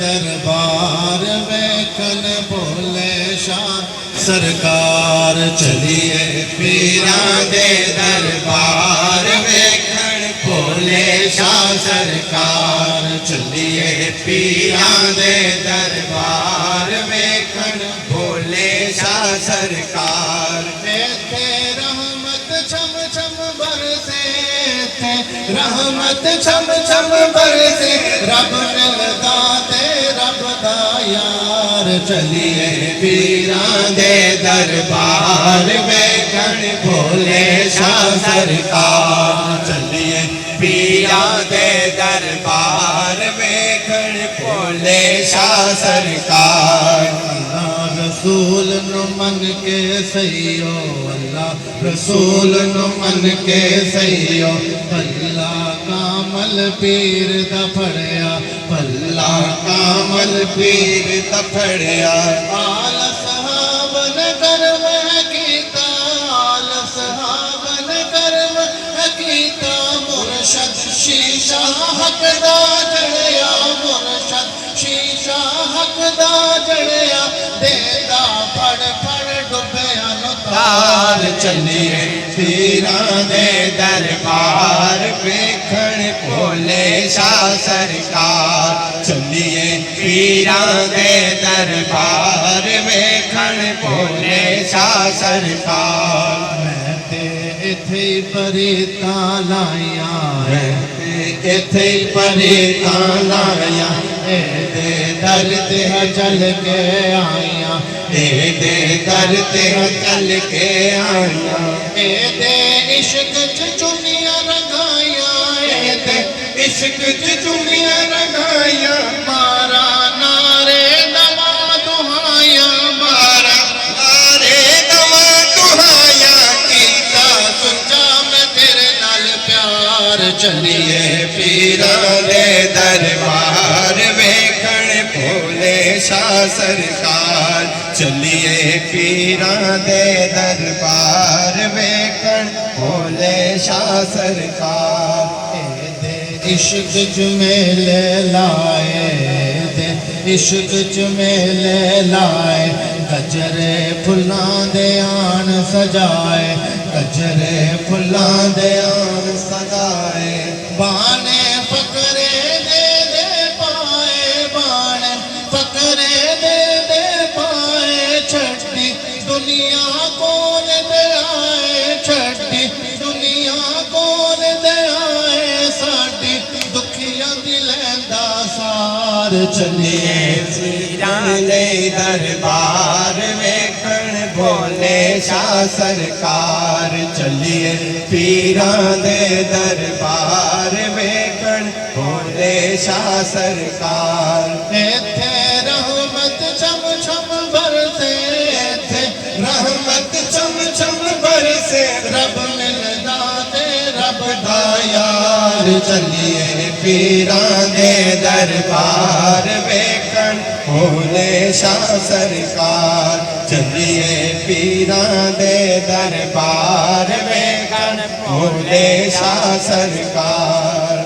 दरबार वेखन भोले शाह सरकार। चलिए पीरां दे दरबार वेखन भोले शाह सरकार। चलिए पीरां दे दरबार वेखन भोले शाह सरकार। इत्थे रहमत छम छम बरसे, रहमत छम छम बरसे, रब मिलदा ते रब दा यार। चलिए पीरां दे दरबार वेखन भोले शाह सरकार। चलिए पीरां दे दरबार वेखन भोले शाह सरकार। रसूल नु मन के सहियो, अल्लाह रसूल नु मन के सहियो, भला कामल पीर दा फड़िया, भला कामल पीर दा फड़िया। आल सहाबन कर्म कीता, आल सहाबन कर्म कीता, मुर्शद शीशा हक दा जड़िया, मुर्शद शीशा हक दा जड़िया, देदा फड़ फड़ डुबया तार। चलिए पीरां दे दरबार वेखन भोले शाह सरकार। चलिए पीरां दे दरबार वेखन भोले शाह सरकार। मैं ते इथे परीता लाया, इथे परीता लाया, दे दर ते चल के आया, दे दर ते चल के आया। दे इश्क च चुनिया रंगाया, दे इश्क च चुनिया रंगाया, मारा नारे दवा दुहाया, मारा नारे दवा दुहाया, कीता सुचा मैं तेरे नाल प्यार। चलिए पीरां दे दरबार वेखन भोले शाह सरकार। चलिए पीरां दे दरबार वेखन भोले शाह सरकार। इश्क च मेले लाए, इश्क च मेले लाए, गजरे फुल्लां दे आन सजाए, गजरे फुल्लां दे आन सजाए। बाने फकरे दे दे पाए, बाने फकरे दे दे पाए, छठी दुनिया कोल दे आए, छठी दुनिया कोल दे आए, साडी दुखियां दी लैंदा सार। चलिए पीरां दे दरबार वेखन भोले शाह सरकार। चलिए पीरां दे दरबार वेखन भोले शाह सरकार। इत्थे रहमत छम छम बरसे, इत्थे रहमत छम छम बरसे, रब मिलदा ते रब दा यार। चलिए पीरां दे दरबार वेखन भोले शाह सरकार। चलिए पीरां दे दरबार वेखन भोले शाह सरकार।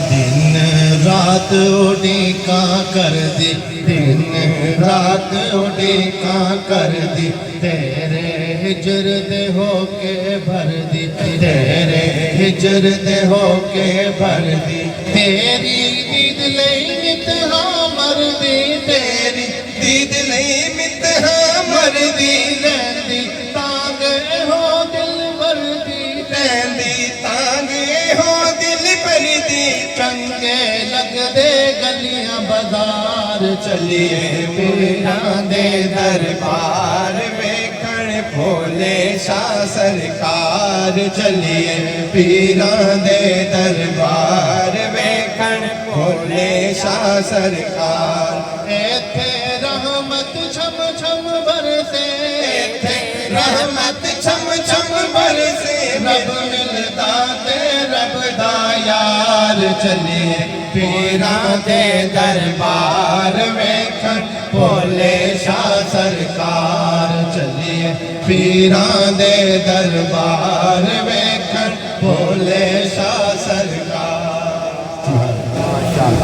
दिन रात उड़ीका कर दी, दिन रात उड़ीका कर दी, तेरे हिजर दे होके भर दी, तेरे हिजर दे होके भर दी। तेरी दीद लई मितहा मर दी, तेरी दीद लई मितहा मर दी, लैंदी तांग हो दिल भर दी, लैंदी तांग हो दिल भर दी। चंगे लगदे गलियां बाजार। चलिए पीरां दे दरबार वेखन भोले शाह सरकार। चलिए पीरां दे दरबार वेखन भोले शाह सरकार। इत्थे रहमत छम छम बरसे, इत्थे रहमत छम छम बरसे, रब मिलदा ते रब दा यार। चलिए पीरां दे दरबार वेखन भोले शाह सरकार। चलिए पीरां दे दरबार वेखन भोले